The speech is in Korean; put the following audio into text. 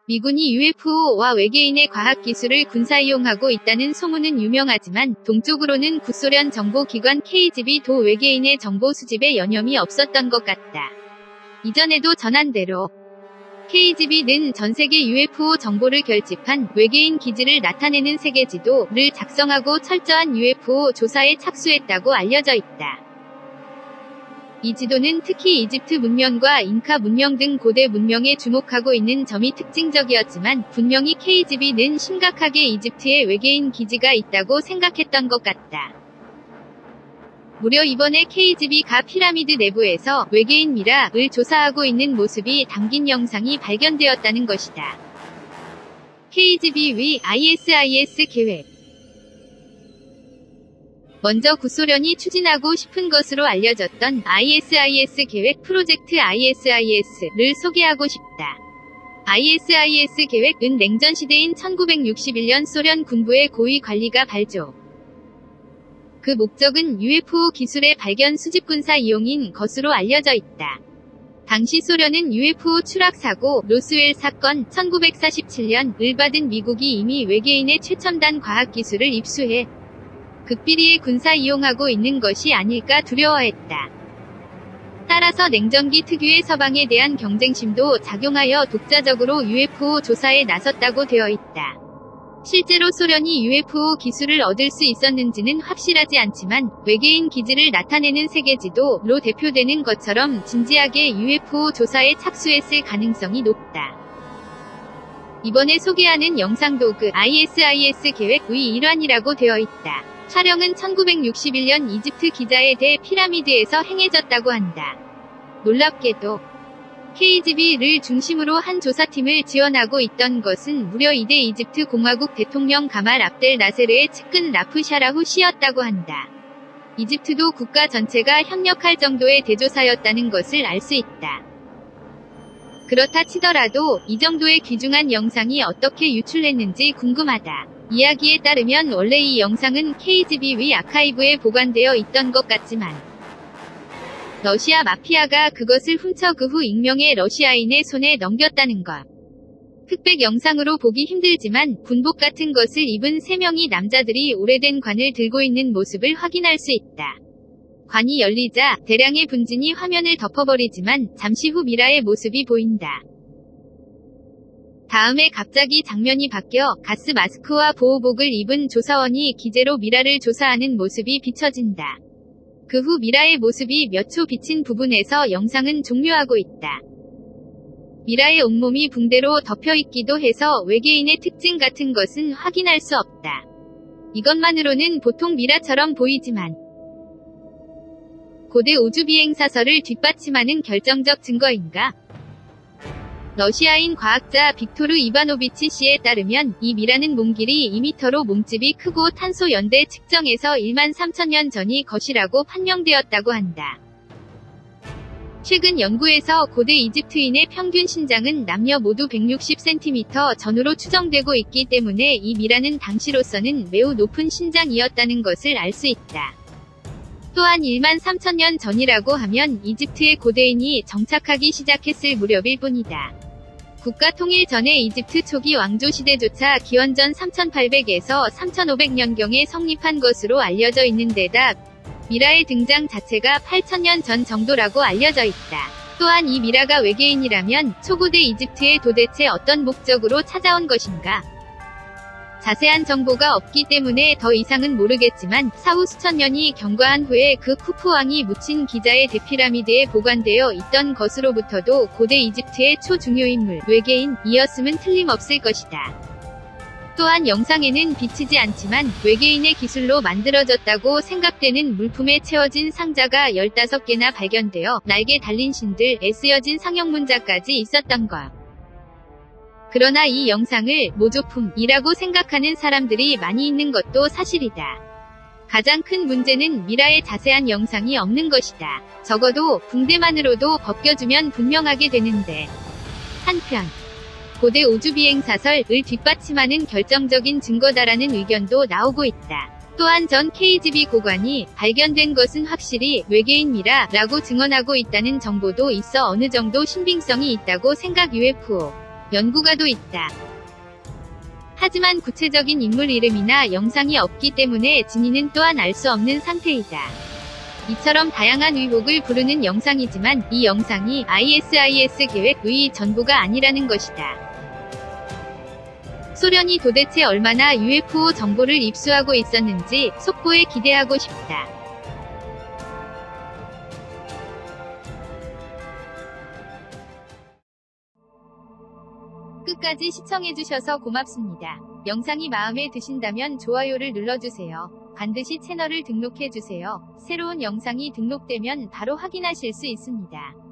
미군이 UFO와 외계인의 과학기술을 군사이용하고 있다는 소문은 유명하지만 동쪽으로는 구소련 정보기관 KGB도 외계인의 정보 수집에 여념이 없었던 것 같다. 이전에도 전한 대로 KGB는 전세계 UFO 정보를 결집한 외계인 기지를 나타내는 세계지도를 작성하고 철저한 UFO 조사에 착수했다고 알려져 있다. 이 지도는 특히 이집트 문명과 잉카 문명 등 고대 문명에 주목하고 있는 점이 특징적이었지만 분명히 KGB는 심각하게 이집트에 외계인 기지가 있다고 생각했던 것 같다. 무려 이번에 KGB가 피라미드 내부에서 외계인 미라를 조사하고 있는 모습이 담긴 영상이 발견되었다는 것이다. KGB ISIS 계획. 먼저 구소련이 추진하고 싶은 것으로 알려졌던 ISIS 계획 프로젝트 ISIS를 소개하고 싶다. ISIS 계획은 냉전 시대인 1961년 소련 군부의 고위 관리가 발조. 그 목적은 UFO 기술의 발견 수집 군사 이용인 것으로 알려져 있다. 당시 소련은 UFO 추락 사고, 로스웰 사건 1947년을 받은 미국이 이미 외계인의 최첨단 과학기술을 입수해 극비리에 군사 이용하고 있는 것이 아닐까 두려워했다. 따라서 냉전기 특유의 서방에 대한 경쟁심도 작용하여 독자적으로 UFO 조사에 나섰다고 되어 있다. 실제로 소련이 UFO 기술을 얻을 수 있었는지는 확실하지 않지만 외계인 기지를 나타내는 세계지도로 대표되는 것처럼 진지하게 UFO 조사에 착수했을 가능성이 높다. 이번에 소개하는 영상도 그 ISIS 계획의 일환이라고 되어 있다. 촬영은 1961년 이집트 기자의 대 피라미드에서 행해졌다고 한다. 놀랍게도 KGB를 중심으로 한 조사팀을 지원하고 있던 것은 무려 이대 이집트 공화국 대통령 가말 압델 나세르의 측근 라프샤라후 씨였다고 한다. 이집트도 국가 전체가 협력할 정도의 대조사였다는 것을 알 수 있다. 그렇다 치더라도 이 정도의 귀중한 영상이 어떻게 유출됐는지 궁금하다. 이야기에 따르면 원래 이 영상은 KGB의 아카이브에 보관되어 있던 것 같지만 러시아 마피아가 그것을 훔쳐 그 후 익명의 러시아인의 손에 넘겼다는 것. 흑백 영상으로 보기 힘들지만 군복 같은 것을 입은 3명의 남자들이 오래된 관을 들고 있는 모습을 확인할 수 있다. 관이 열리자 대량의 분진이 화면을 덮어버리지만 잠시 후 미라의 모습이 보인다. 다음에 갑자기 장면이 바뀌어 가스 마스크와 보호복을 입은 조사원이 기재로 미라를 조사하는 모습이 비춰진다. 그 후 미라의 모습이 몇 초 비친 부분에서 영상은 종료하고 있다. 미라의 온몸이 붕대로 덮여있기도 해서 외계인의 특징 같은 것은 확인할 수 없다. 이것만으로는 보통 미라처럼 보이지만 고대 우주비행 사설을 뒷받침하는 결정적 증거인가? 러시아인 과학자 빅토르 이바노비치 씨에 따르면 이 미라는 몸길이 2m로 몸집이 크고 탄소 연대 측정에서 13,000년 전이 것이라고 판명되었다고 한다. 최근 연구에서 고대 이집트인의 평균 신장은 남녀 모두 160cm 전후로 추정되고 있기 때문에 이 미라는 당시로서는 매우 높은 신장이었다는 것을 알 수 있다. 또한 13,000년 전이라고 하면 이집트의 고대인이 정착하기 시작했을 무렵일 뿐이다. 국가 통일 전의 이집트 초기 왕조 시대조차 기원전 3800에서 3500년경에 성립한 것으로 알려져 있는 데다 미라의 등장 자체가 8000년 전 정도라고 알려져 있다. 또한 이 미라가 외계인이라면 초고대 이집트에 도대체 어떤 목적으로 찾아온 것인가? 자세한 정보가 없기 때문에 더 이상은 모르겠지만 사후 수천 년이 경과한 후에 그 쿠푸왕이 묻힌 기자의 대피라미드에 보관되어 있던 것으로부터도 고대 이집트의 초중요인물, 외계인이었음은 틀림없을 것이다. 또한 영상에는 비치지 않지만 외계인의 기술로 만들어졌다고 생각되는 물품에 채워진 상자가 15개나 발견되어 날개 달린 신들에 쓰여진 상형 문자까지 있었던 것. 그러나 이 영상을 모조품이라고 생각하는 사람들이 많이 있는 것도 사실이다. 가장 큰 문제는 미라의 자세한 영상이 없는 것이다. 적어도 붕대만으로도 벗겨주면 분명하게 되는데. 한편 고대 우주비행 사설을 뒷받침하는 결정적인 증거다라는 의견도 나오고 있다. 또한 전 KGB 고관이 발견된 것은 확실히 외계인이라고 증언하고 있다는 정보도 있어 어느 정도 신빙성이 있다고 생각. UFO 연구가도 있다. 하지만 구체적인 인물 이름이나 영상이 없기 때문에 진위는 또한 알 수 없는 상태이다. 이처럼 다양한 의혹을 부르는 영상이지만 이 영상이 ISIS 계획의 전부가 아니라는 것이다. 소련이 도대체 얼마나 UFO 정보를 입수하고 있었는지 속보에 기대하고 싶다. 끝까지 시청해주셔서 고맙습니다. 영상이 마음에 드신다면 좋아요를 눌러주세요. 반드시 채널을 등록해주세요. 새로운 영상이 등록되면 바로 확인하실 수 있습니다.